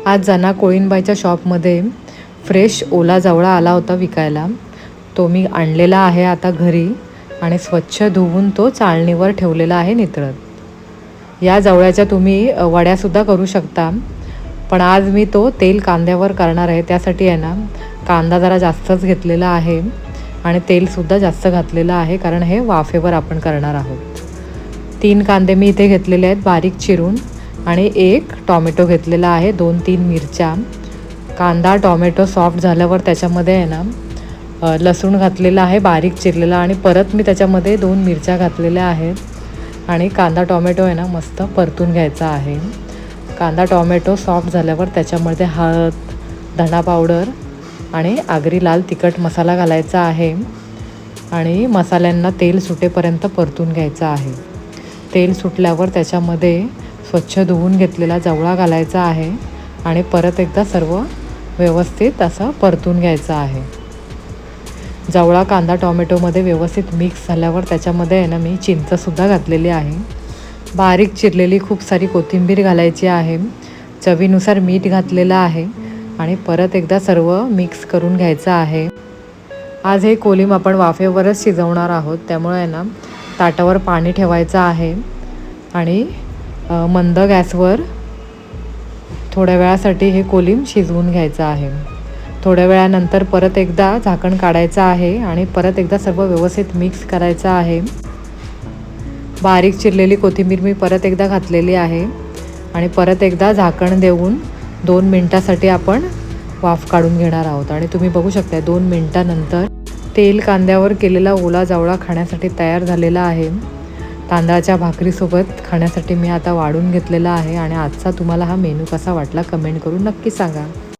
आज जना कोळीनबाईच्या शॉपमध्ये फ्रेश ओला जवळा आला होता विकायला. तो मी आणलेला आहे आता घरी आणि स्वच्छ धुवून तो चाळणीवर ठेवलेला आहे नितळत. या जवळ्याच्या तुम्ही वड्यासुद्धा करू शकता, पण आज मी तो तेल कांद्यावर करणार आहे. त्यासाठी आहे ना, कांदा जरा जास्तच घेतलेला आहे आणि तेलसुद्धा जास्त घातलेलं आहे, कारण हे वाफेवर आपण करणार आहोत. 3 कांदे मी इथे घेतलेले आहेत बारीक चिरून आणि 1 टॉमॅटो घेतलेला आहे, 2-3 मिरच्या. कांदा टॉमॅटो सॉफ्ट झाल्यावर त्याच्यामध्ये आहे ना लसूण घातलेला आहे बारीक चिरलेला आणि परत मी त्याच्यामध्ये 2 मिरच्या घातलेल्या आहेत आणि कांदा टॉमॅटो आहे ना मस्त परतून घ्यायचा आहे. कांदा टॉमॅटो सॉफ्ट झाल्यावर त्याच्यामध्ये हळद, धना पावडर आणि आगरी लाल तिखट मसाला घालायचा आहे आणि मसाल्यांना तेल सुटेपर्यंत परतून घ्यायचा आहे. तेल सुटल्यावर त्याच्यामध्ये स्वच्छ धुवून घेतलेला जवळा घालायचा आहे आणि परत एकदा सर्व व्यवस्थित असं परतून घ्यायचं आहे. जवळा कांदा टॉमॅटोमध्ये व्यवस्थित मिक्स झाल्यावर त्याच्यामध्ये आहे ना मी चिंचसुद्धा घातलेली आहे. बारीक चिरलेली खूप सारी कोथिंबीर घालायची आहे. चवीनुसार मीठ घातलेलं आहे आणि परत एकदा सर्व मिक्स करून घ्यायचं आहे. आज हे कोलिम आपण वाफेवरच शिजवणार आहोत, त्यामुळे आहे ना ताटावर पाणी ठेवायचं आहे आणि मंद गॅसवर थोड्या वेळासाठी हे कोलिम शिजवून घ्यायचं आहे. थोड्या वेळानंतर परत एकदा झाकण काढायचं आहे आणि परत एकदा सर्व व्यवस्थित मिक्स करायचं आहे. बारीक चिरलेली कोथिंबीर मी परत एकदा घातलेली आहे आणि परत एकदा झाकण देऊन 2 मिनटासाठी आपण वाफ काढून घेणार आहोत. आणि तुम्ही बघू शकता 2 मिनटानंतर तेल कांद्यावर केलेला ओला जवळा खाण्यासाठी तयार झालेला आहे. तांदळाच्या भाकरीसोबत खाण्यासाठी मी आता वाढून घेतलेला आहे. आणि आजचा तुम्हाला हा मेनू कसा वाटला कमेंट करून नक्की सांगा.